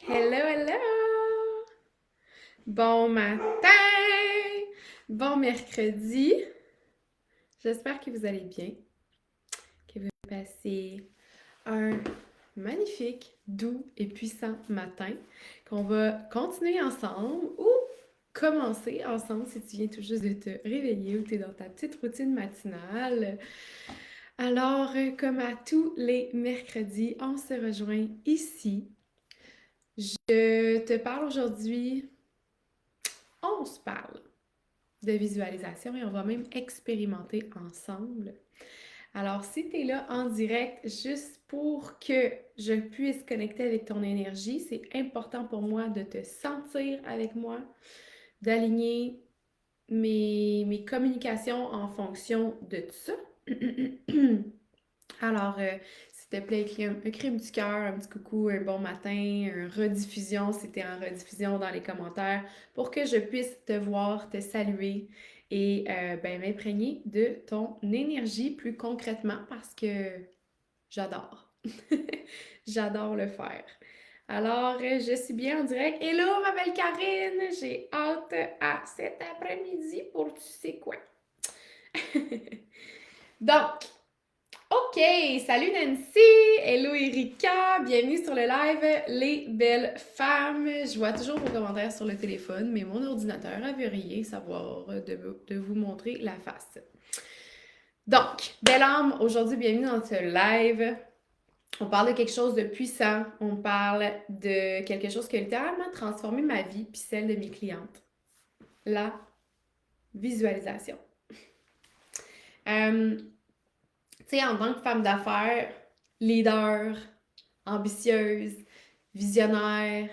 Hello, hello! Bon matin! Bon mercredi! J'espère que vous allez bien, que vous passez un magnifique, doux et puissant matin, qu'on va continuer ensemble ou commencer ensemble si tu viens tout juste de te réveiller ou tu es dans ta petite routine matinale. Alors, comme à tous les mercredis, on se rejoint ici. Je te parle aujourd'hui, on se parle de visualisation et on va même expérimenter ensemble. Alors, si tu es là en direct, juste pour que je puisse connecter avec ton énergie, c'est important pour moi de te sentir avec moi, d'aligner mes communications en fonction de tout ça. Alors, s'il te plaît, écris un petit cœur, un petit coucou, un bon matin, une rediffusion si tu es en rediffusion dans les commentaires pour que je puisse te voir, te saluer et m'imprégner de ton énergie plus concrètement parce que j'adore. J'adore le faire. Alors, je suis bien en direct. Hello, ma belle Karine! J'ai hâte à cet après-midi pour tu sais quoi. Donc, OK, salut Nancy, hello Erika, bienvenue sur le live Les Belles Femmes. Je vois toujours vos commentaires sur le téléphone, mais mon ordinateur a verrouillé, savoir de vous montrer la face. Donc, belle âme, aujourd'hui, bienvenue dans ce live. On parle de quelque chose de puissant, on parle de quelque chose qui a littéralement transformé ma vie puis celle de mes clientes. La visualisation. Tu sais, en tant que femme d'affaires, leader, ambitieuse, visionnaire,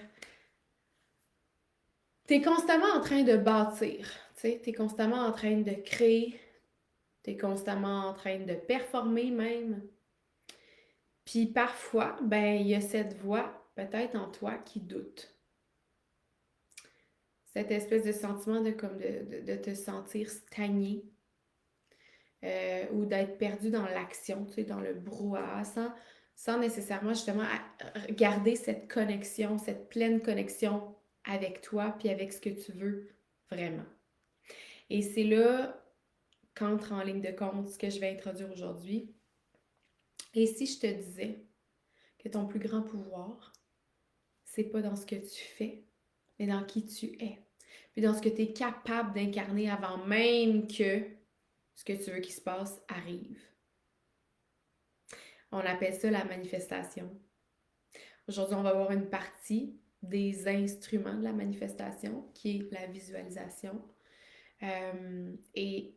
t'es constamment en train de bâtir, tu sais, t'es constamment en train de créer, t'es constamment en train de performer même. Puis parfois, ben, il y a cette voix peut-être en toi qui doute. Cette espèce de sentiment de te sentir stagné ou d'être perdu dans l'action, tu sais, dans le brouhaha, sans nécessairement justement garder cette connexion, cette pleine connexion avec toi puis avec ce que tu veux vraiment. Et c'est là qu'entre en ligne de compte ce que je vais introduire aujourd'hui. Et si je te disais que ton plus grand pouvoir, c'est pas dans ce que tu fais, mais dans qui tu es. Puis dans ce que tu es capable d'incarner avant même que ce que tu veux qu'il se passe arrive. On appelle ça la manifestation. Aujourd'hui, on va voir une partie des instruments de la manifestation, qui est la visualisation. Et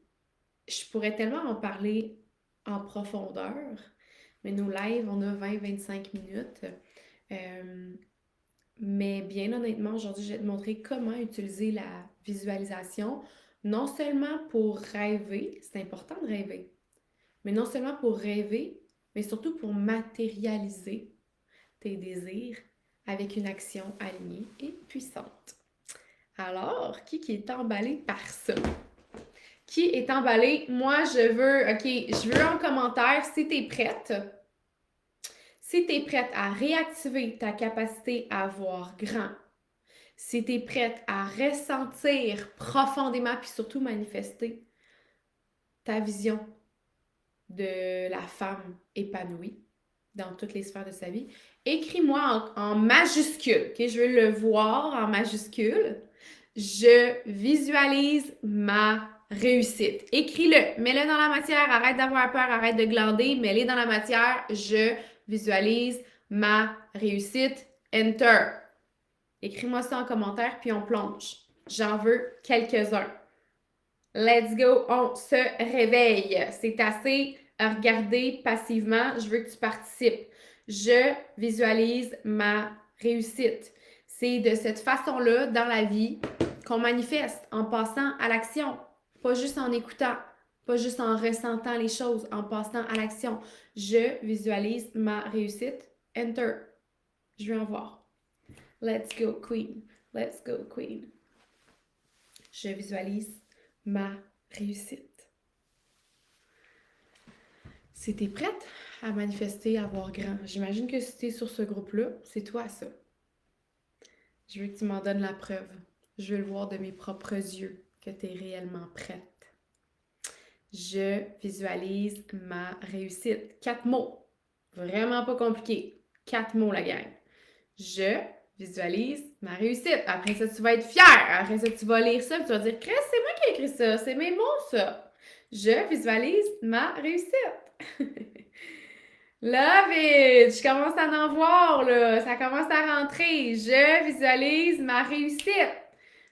je pourrais tellement en parler en profondeur, mais nos lives, on a 20-25 minutes. Mais bien honnêtement, aujourd'hui, je vais te montrer comment utiliser la visualisation, non seulement pour rêver, c'est important de rêver, mais non seulement pour rêver, mais surtout pour matérialiser tes désirs avec une action alignée et puissante. Alors, qui est emballé par ça? Qui est emballé? Moi, je veux en commentaire si tu es prête. Si tu es prête à réactiver ta capacité à voir grand, si tu es prête à ressentir profondément puis surtout manifester ta vision de la femme épanouie dans toutes les sphères de sa vie, écris-moi en majuscule, ok? Je veux le voir en majuscule. Je visualise ma réussite. Écris-le, mets-le dans la matière, arrête d'avoir peur, arrête de glander, mets-le dans la matière. Je visualise ma réussite. Enter. Écris-moi ça en commentaire, puis on plonge. J'en veux quelques-uns. Let's go, on se réveille. C'est assez à regarder passivement. Je veux que tu participes. Je visualise ma réussite. C'est de cette façon-là, dans la vie, qu'on manifeste en passant à l'action. Pas juste en écoutant, pas juste en ressentant les choses, en passant à l'action. Je visualise ma réussite. Enter. Je vais en voir. Let's go, queen. Let's go, queen. Je visualise ma réussite. Si t'es prête à manifester, à voir grand, j'imagine que si t'es sur ce groupe-là, c'est toi ça. Je veux que tu m'en donnes la preuve. Je veux le voir de mes propres yeux que tu es réellement prête. Je visualise ma réussite. 4 mots. Vraiment pas compliqué. 4 mots, la gang. Je visualise ma réussite. Après ça, tu vas être fière. Après ça, tu vas lire ça et tu vas dire « Chris, c'est moi qui ai écrit ça. C'est mes mots, ça. » Je visualise ma réussite. Love it! Je commence à en voir, là. Ça commence à rentrer. Je visualise ma réussite.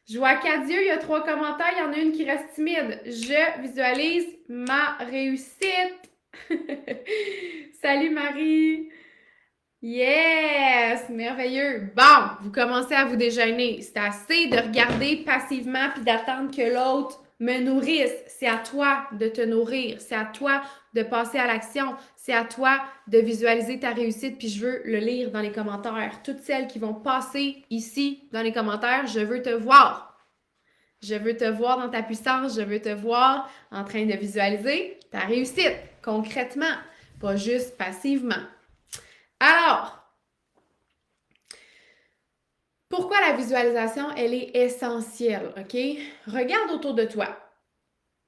Je vois qu'à Dieu, il y a 3 commentaires. Il y en a une qui reste timide. Je visualise ma réussite. Salut Marie! Yes! Merveilleux! Bon, vous commencez à vous déjeuner. C'est assez de regarder passivement puis d'attendre que l'autre me nourrisse. C'est à toi de te nourrir. C'est à toi de passer à l'action. C'est à toi de visualiser ta réussite. Puis je veux le lire dans les commentaires. Toutes celles qui vont passer ici dans les commentaires, je veux te voir. Je veux te voir dans ta puissance. Je veux te voir en train de visualiser ta réussite concrètement, pas juste passivement. Alors, pourquoi la visualisation, elle est essentielle, OK? Regarde autour de toi.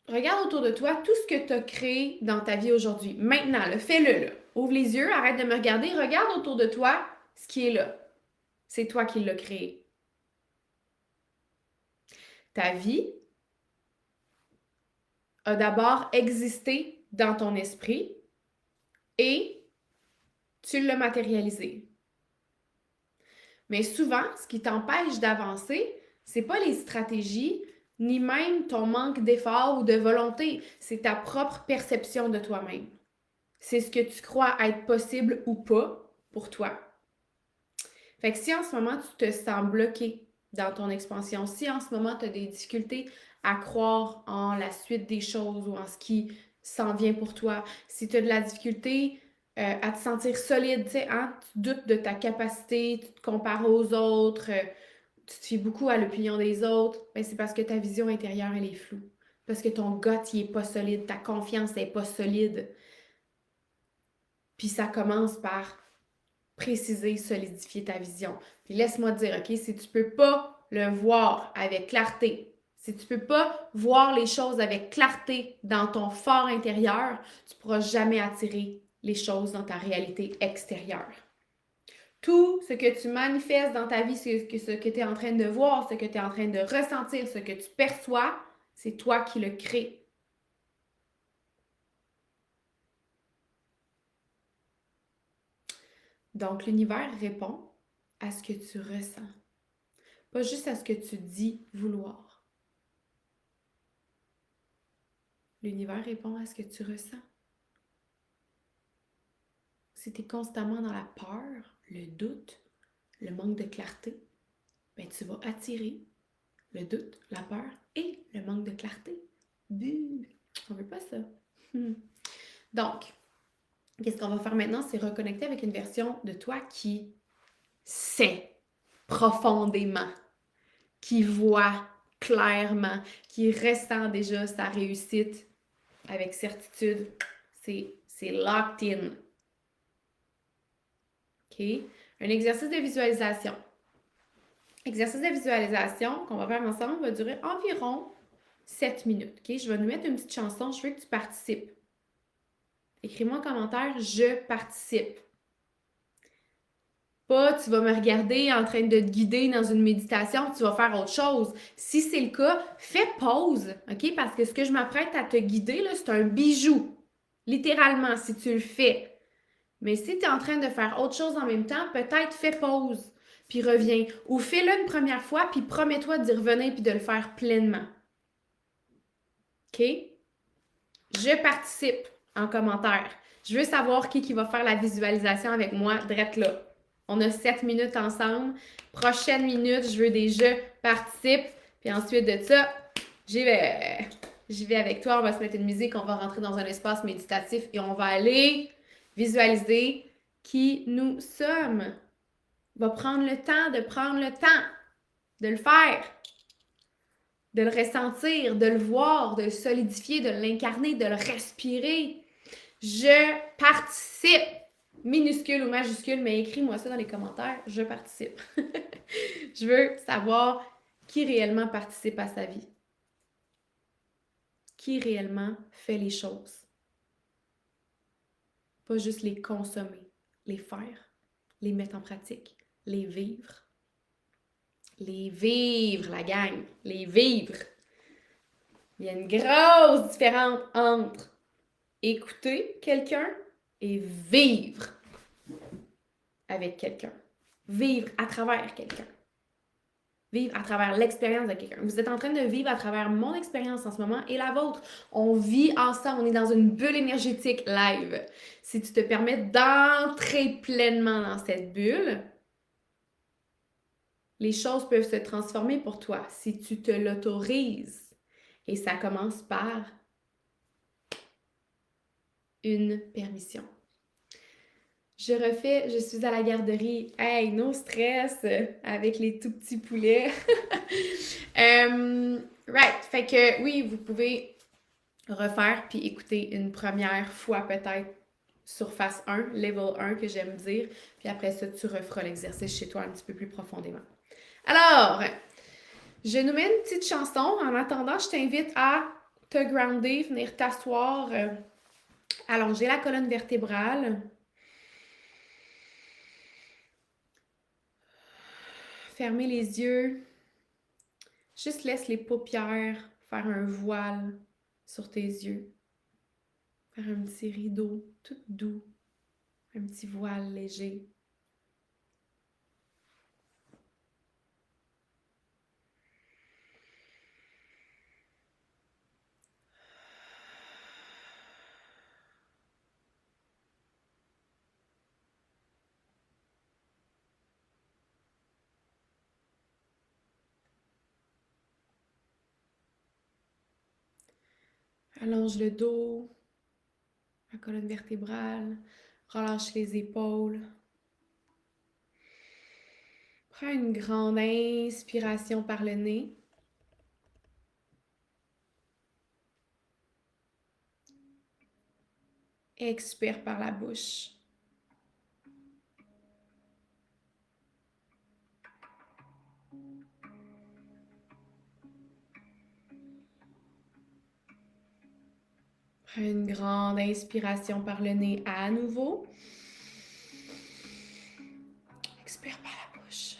Regarde autour de toi tout ce que tu as créé dans ta vie aujourd'hui. Maintenant, fais-le. Là. Ouvre les yeux, arrête de me regarder. Regarde autour de toi ce qui est là. C'est toi qui l'as créé. Ta vie a d'abord existé dans ton esprit et tu l'as matérialisé. Mais souvent, ce qui t'empêche d'avancer, c'est pas les stratégies, ni même ton manque d'effort ou de volonté. C'est ta propre perception de toi-même. C'est ce que tu crois être possible ou pas pour toi. Fait que si en ce moment, tu te sens bloqué dans ton expansion, si en ce moment, tu as des difficultés à croire en la suite des choses ou en ce qui s'en vient pour toi, si tu as de la difficulté à te sentir solide, tu sais, hein? Tu doutes de ta capacité, tu te compares aux autres, tu te fies beaucoup à l'opinion des autres, ben c'est parce que ta vision intérieure, elle est floue. Parce que ton gut, il est pas solide, ta confiance n'est pas solide. Puis ça commence par préciser, solidifier ta vision. Puis laisse-moi te dire, OK, si tu peux pas le voir avec clarté, si tu peux pas voir les choses avec clarté dans ton fort intérieur, tu pourras jamais attirer les choses dans ta réalité extérieure. Tout ce que tu manifestes dans ta vie, ce que tu es en train de voir, ce que tu es en train de ressentir, ce que tu perçois, c'est toi qui le crées. Donc, l'univers répond à ce que tu ressens, pas juste à ce que tu dis vouloir. L'univers répond à ce que tu ressens. Si tu es constamment dans la peur, le doute, le manque de clarté, ben tu vas attirer le doute, la peur et le manque de clarté. Buh! On veut pas ça. Donc, qu'est-ce qu'on va faire maintenant? C'est reconnecter avec une version de toi qui sait profondément, qui voit clairement, qui ressent déjà sa réussite avec certitude. C'est locked in. OK? Un exercice de visualisation. L'exercice de visualisation qu'on va faire ensemble va durer environ 7 minutes. OK? Je vais nous mettre une petite chanson. Je veux que tu participes. Écris-moi en commentaire « Je participe ». Pas, tu vas me regarder en train de te guider dans une méditation, tu vas faire autre chose. Si c'est le cas, fais pause, OK? Parce que ce que je m'apprête à te guider, là, c'est un bijou. Littéralement, si tu le fais. Mais si tu es en train de faire autre chose en même temps, peut-être fais pause, puis reviens. Ou fais-le une première fois, puis promets-toi d'y revenir puis de le faire pleinement. OK? Je participe en commentaire. Je veux savoir qui va faire la visualisation avec moi, drette là. On a 7 minutes ensemble. Prochaine minute, je veux des je participe. Puis ensuite de ça, j'y vais. J'y vais avec toi. On va se mettre une musique. On va rentrer dans un espace méditatif et on va aller visualiser qui nous sommes. On va prendre le temps de le faire, de le ressentir, de le voir, de le solidifier, de l'incarner, de le respirer. Je participe. minuscule ou majuscule, mais écris-moi ça dans les commentaires, je participe. Je veux savoir qui réellement participe à sa vie. Qui réellement fait les choses. Pas juste les consommer, les faire, les mettre en pratique, les vivre. Les vivre, la gang, les vivre. Il y a une grosse différence entre écouter quelqu'un et vivre avec quelqu'un. Vivre à travers quelqu'un. Vivre à travers l'expérience de quelqu'un. Vous êtes en train de vivre à travers mon expérience en ce moment et la vôtre. On vit ensemble, on est dans une bulle énergétique live. Si tu te permets d'entrer pleinement dans cette bulle, les choses peuvent se transformer pour toi si tu te l'autorises. Et ça commence par une permission. Je suis à la garderie. Hey, no stress avec les tout petits poulets. Right, fait que oui, vous pouvez refaire puis écouter une première fois peut-être surface 1, level 1 que j'aime dire. Puis après ça, tu referas l'exercice chez toi un petit peu plus profondément. Alors, je nous mets une petite chanson. En attendant, je t'invite à te grounder, venir t'asseoir, allonger la colonne vertébrale. Fermer les yeux. Juste laisse les paupières faire un voile sur tes yeux. Faire un petit rideau tout doux. Un petit voile léger. Allonge le dos, la colonne vertébrale. Relâche les épaules. Prends une grande inspiration par le nez. Expire par la bouche. Prends une grande inspiration par le nez à nouveau. Expire par la bouche.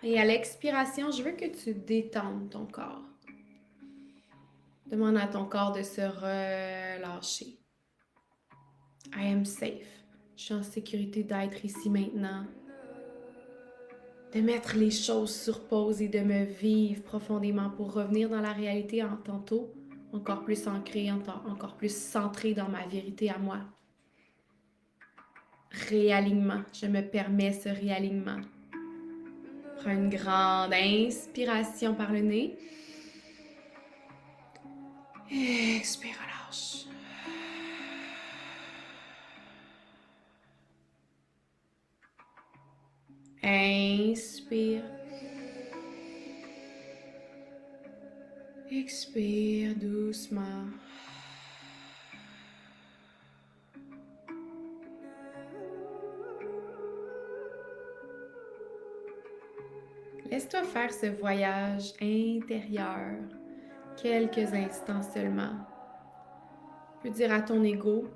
Et à l'expiration, je veux que tu détendes ton corps. Demande à ton corps de se relâcher. I am safe. Je suis en sécurité d'être ici maintenant. De mettre les choses sur pause et de me vivre profondément pour revenir dans la réalité en tantôt, encore plus ancrée, encore plus centrée dans ma vérité à moi. Réalignement. Je me permets ce réalignement. Prends une grande inspiration par le nez. Expire, relâche. Inspire. Expire doucement. Laisse-toi faire ce voyage intérieur, quelques instants seulement. Tu peux dire à ton ego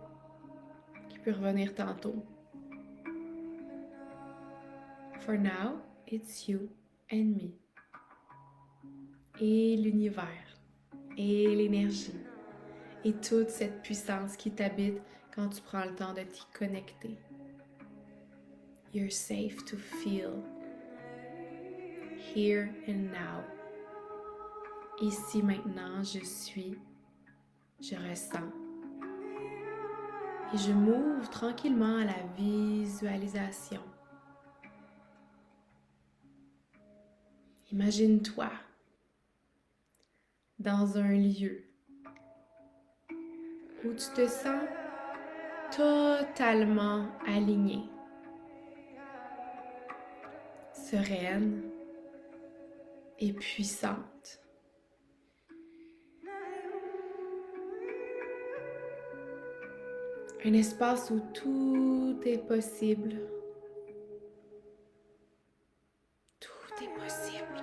qui peut revenir tantôt. For now, it's you and me. Et l'univers, et l'énergie, et toute cette puissance qui t'habite quand tu prends le temps de t'y connecter. You're safe to feel. Here and now. Ici maintenant, je suis, je ressens. Et je m'ouvre tranquillement à la visualisation. Imagine-toi dans un lieu où tu te sens totalement alignée, sereine et puissante. Un espace où tout est possible. Tout est possible.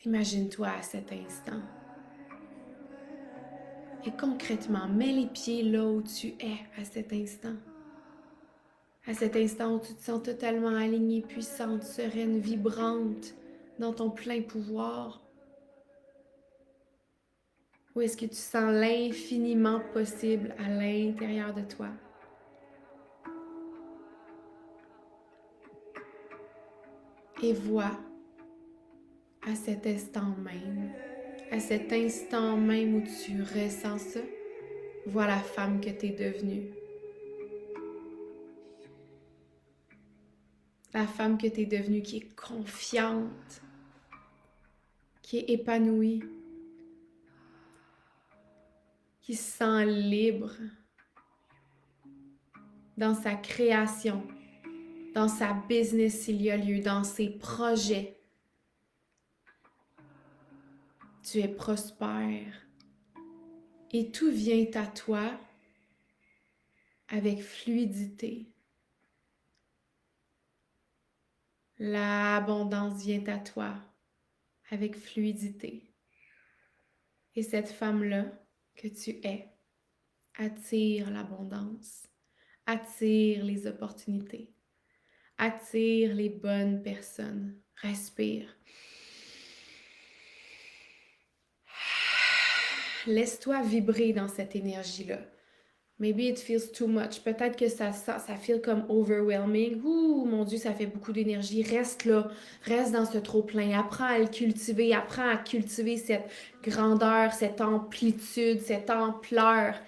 Imagine-toi à cet instant. Et concrètement, mets les pieds là où tu es à cet instant. À cet instant où tu te sens totalement alignée, puissante, sereine, vibrante, dans ton plein pouvoir. Où est-ce que tu sens l'infiniment possible à l'intérieur de toi? Et vois à cet instant même où tu ressens ça, vois la femme que tu es devenue. La femme que tu es devenue qui est confiante, qui est épanouie, qui se sent libre dans sa création, dans sa business s'il y a lieu, dans ses projets. Tu es prospère et tout vient à toi avec fluidité. L'abondance vient à toi avec fluidité. Et cette femme-là que tu es attire l'abondance, attire les opportunités, attire les bonnes personnes. Respire. Laisse-toi vibrer dans cette énergie-là. Maybe it feels too much. Peut-être que ça feel comme overwhelming. Ouh, mon Dieu, ça fait beaucoup d'énergie. Reste là, reste dans ce trop-plein. Apprends à le cultiver, apprends à cultiver cette grandeur, cette amplitude, cette ampleur.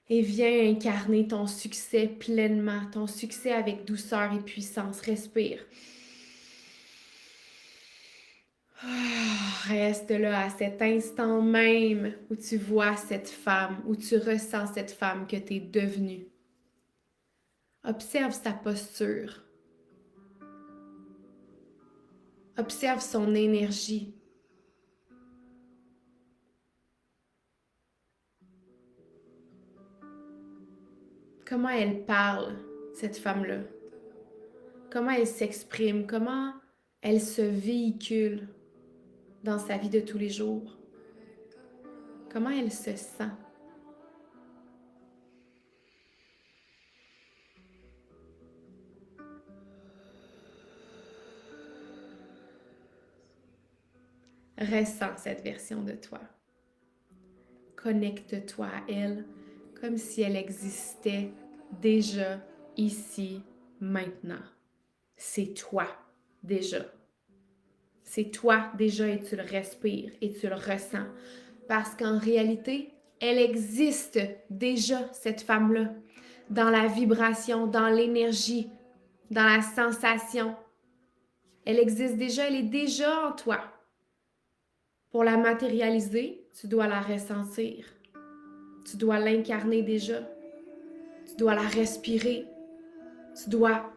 Et viens incarner ton succès pleinement, ton succès avec douceur et puissance. Respire. Reste là à cet instant même où tu vois cette femme, où tu ressens cette femme que tu es devenue. Observe sa posture. Observe son énergie. Comment elle parle, cette femme-là. Comment elle s'exprime, comment elle se véhicule dans sa vie de tous les jours. Comment elle se sent. Ressens cette version de toi. Connecte-toi à elle comme si elle existait déjà ici, maintenant. C'est toi déjà. C'est toi déjà et tu le respires et tu le ressens. Parce qu'en réalité, elle existe déjà, cette femme-là, dans la vibration, dans l'énergie, dans la sensation. Elle existe déjà, elle est déjà en toi. Pour la matérialiser, tu dois la ressentir. Tu dois l'incarner déjà. Tu dois la respirer. Tu dois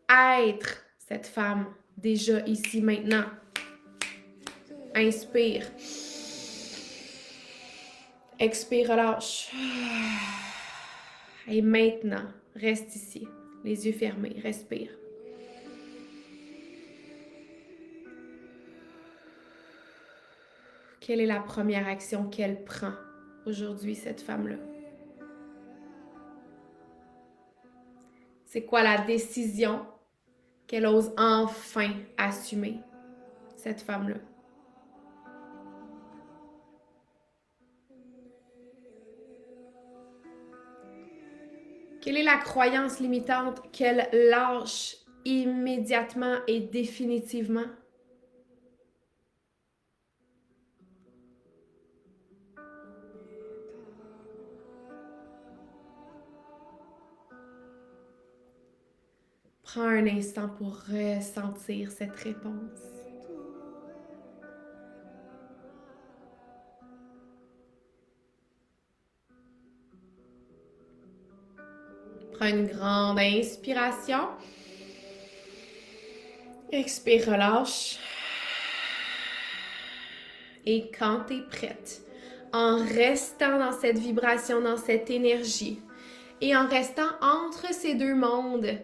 être cette femme déjà ici maintenant. Inspire. Expire, relâche. Et maintenant, reste ici, les yeux fermés, respire. Quelle est la première action qu'elle prend aujourd'hui, cette femme-là? C'est quoi la décision qu'elle ose enfin assumer, cette femme-là? Quelle est la croyance limitante qu'elle lâche immédiatement et définitivement? Prends un instant pour ressentir cette réponse. Prends une grande inspiration. Expire, relâche. Et quand tu es prête, en restant dans cette vibration, dans cette énergie, et en restant entre ces deux mondes,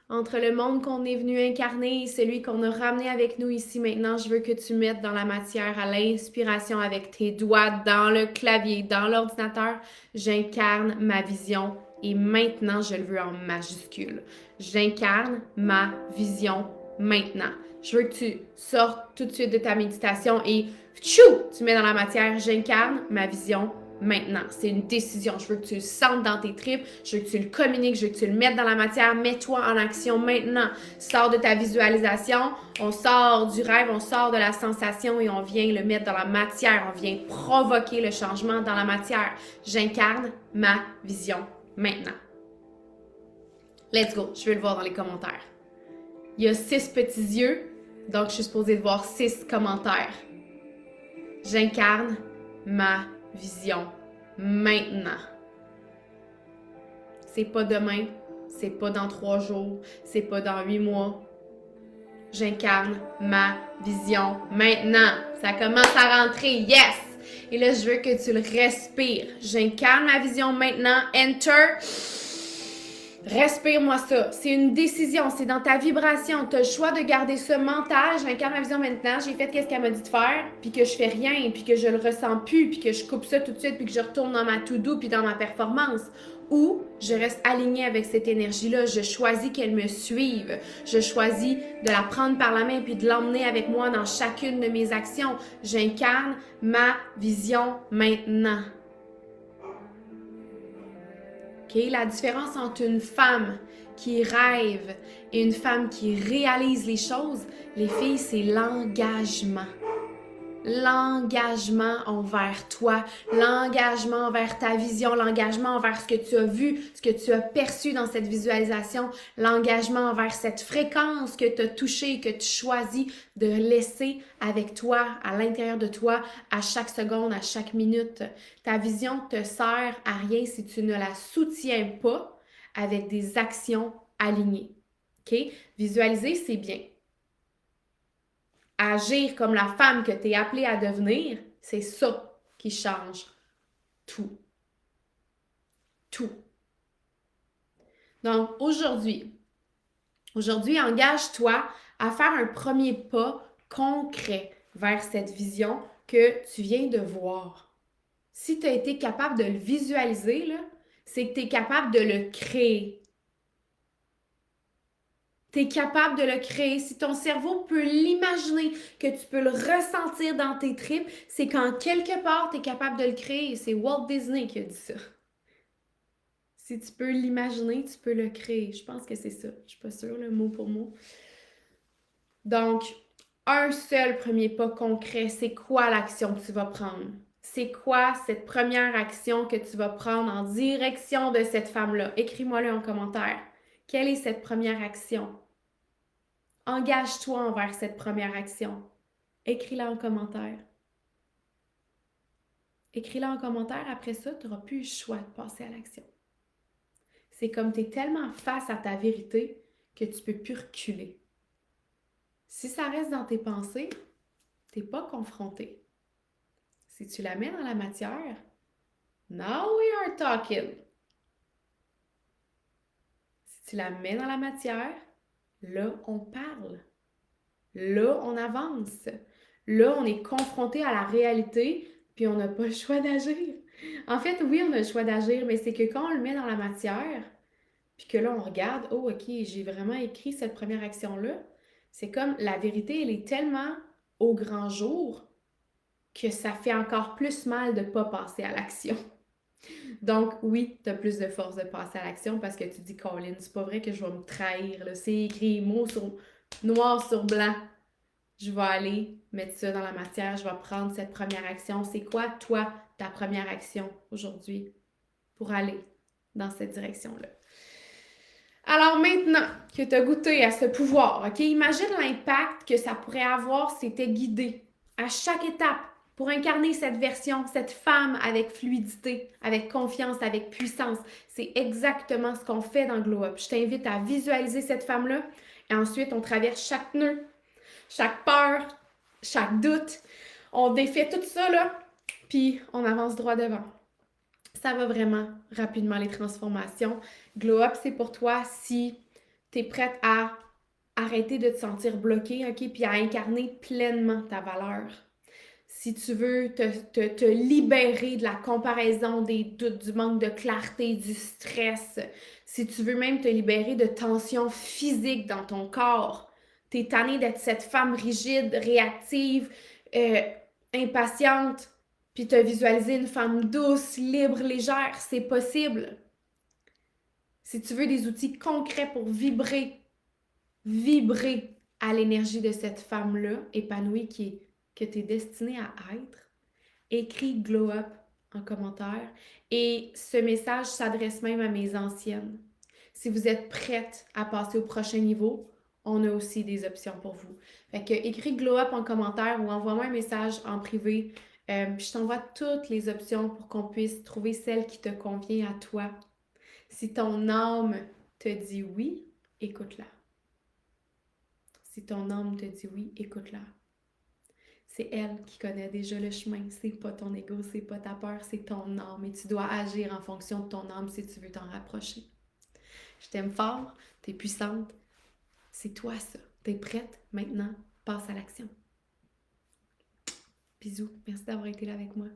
entre le monde qu'on est venu incarner et celui qu'on a ramené avec nous ici maintenant, je veux que tu mettes dans la matière à l'inspiration avec tes doigts dans le clavier, dans l'ordinateur. J'incarne ma vision et maintenant je le veux en majuscule. J'incarne ma vision maintenant. Je veux que tu sortes tout de suite de ta méditation et tchou, tu mets dans la matière. J'incarne ma vision maintenant. C'est une décision. Je veux que tu le sentes dans tes tripes. Je veux que tu le communiques. Je veux que tu le mettes dans la matière. Mets-toi en action maintenant. Sors de ta visualisation. On sort du rêve. On sort de la sensation et on vient le mettre dans la matière. On vient provoquer le changement dans la matière. J'incarne ma vision maintenant. Let's go. Je veux le voir dans les commentaires. Il y a 6 petits yeux. Donc, je suis supposée de voir 6 commentaires. J'incarne ma vision maintenant. C'est pas demain, c'est pas dans 3 jours, c'est pas dans 8 mois. J'incarne ma vision maintenant. Ça commence à rentrer, yes! Et là, je veux que tu le respires. J'incarne ma vision maintenant. Enter. Respire-moi ça. C'est une décision. C'est dans ta vibration. Tu as le choix de garder ce mental. J'incarne ma vision maintenant. J'ai fait ce qu'elle m'a dit de faire, puis que je fais rien, puis que je le ressens plus, puis que je coupe ça tout de suite, puis que je retourne dans ma to-do, puis dans ma performance. Ou je reste alignée avec cette énergie-là. Je choisis qu'elle me suive. Je choisis de la prendre par la main, puis de l'emmener avec moi dans chacune de mes actions. J'incarne ma vision maintenant. Okay? La différence entre une femme qui rêve et une femme qui réalise les choses, les filles, c'est l'engagement. L'engagement envers toi, l'engagement envers ta vision, l'engagement envers ce que tu as vu, ce que tu as perçu dans cette visualisation, l'engagement envers cette fréquence que tu as touchée, que tu choisis de laisser avec toi, à l'intérieur de toi, à chaque seconde, à chaque minute. Ta vision te sert à rien si tu ne la soutiens pas avec des actions alignées. OK? Visualiser, c'est bien. Agir comme la femme que tu es appelée à devenir, c'est ça qui change tout. Tout. Donc, aujourd'hui, engage-toi à faire un premier pas concret vers cette vision que tu viens de voir. Si tu as été capable de le visualiser, là, c'est que tu es capable de le créer. Tu es capable de le créer. Si ton cerveau peut l'imaginer, que tu peux le ressentir dans tes tripes, c'est qu'en quelque part, tu es capable de le créer. C'est Walt Disney qui a dit ça. Si tu peux l'imaginer, tu peux le créer. Je pense que c'est ça. Je suis pas sûre, le mot pour mot. Donc, un seul premier pas concret, c'est quoi l'action que tu vas prendre? C'est quoi cette première action que tu vas prendre en direction de cette femme-là? Écris-moi-le en commentaire. Quelle est cette première action? Engage-toi envers cette première action. Écris-la en commentaire. Écris-la en commentaire, après ça, tu n'auras plus le choix de passer à l'action. C'est comme tu es tellement face à ta vérité que tu ne peux plus reculer. Si ça reste dans tes pensées, tu n'es pas confronté. Si tu la mets dans la matière, now we are talking. Si tu la mets dans la matière, là, on parle. Là, on avance. Là, on est confronté à la réalité, puis on n'a pas le choix d'agir. En fait, oui, on a le choix d'agir, mais c'est que quand on le met dans la matière, puis que là, on regarde, oh, OK, j'ai vraiment écrit cette première action-là, c'est comme la vérité, elle est tellement au grand jour que ça fait encore plus mal de ne pas passer à l'action. Donc, oui, tu as plus de force de passer à l'action parce que tu dis, Colin, c'est pas vrai que je vais me trahir. Là. C'est écrit noir sur blanc. Je vais aller mettre ça dans la matière. Je vais prendre cette première action. C'est quoi, toi, ta première action aujourd'hui pour aller dans cette direction-là? Alors maintenant que tu as goûté à ce pouvoir, OK, imagine l'impact que ça pourrait avoir si tu étais guidé à chaque étape pour incarner cette version, cette femme avec fluidité, avec confiance, avec puissance. C'est exactement ce qu'on fait dans Glow Up. Je t'invite à visualiser cette femme-là et ensuite on traverse chaque nœud, chaque peur, chaque doute. On défait tout ça, là, puis on avance droit devant. Ça va vraiment rapidement, les transformations. Glow Up, c'est pour toi si tu es prête à arrêter de te sentir bloqué, OK, puis à incarner pleinement ta valeur. Si tu veux te libérer de la comparaison, des doutes, du manque de clarté, du stress, si tu veux même te libérer de tensions physiques dans ton corps, t'es tannée d'être cette femme rigide, réactive, euh, impatiente, puis te visualiser une femme douce, libre, légère, c'est possible. Si tu veux des outils concrets pour vibrer à l'énergie de cette femme-là, épanouie, que tu es destinée à être, écris Glow Up en commentaire. Et ce message s'adresse même à mes anciennes. Si vous êtes prête à passer au prochain niveau, on a aussi des options pour vous. Fait que écris Glow Up en commentaire ou envoie-moi un message en privé. Puis je t'envoie toutes les options pour qu'on puisse trouver celle qui te convient à toi. Si ton âme te dit oui, écoute-la. Si ton âme te dit oui, écoute-la. C'est elle qui connaît déjà le chemin. C'est pas ton ego, c'est pas ta peur, c'est ton âme. Et tu dois agir en fonction de ton âme si tu veux t'en rapprocher. Je t'aime fort, t'es puissante. C'est toi ça. T'es prête? Maintenant, passe à l'action. Bisous. Merci d'avoir été là avec moi.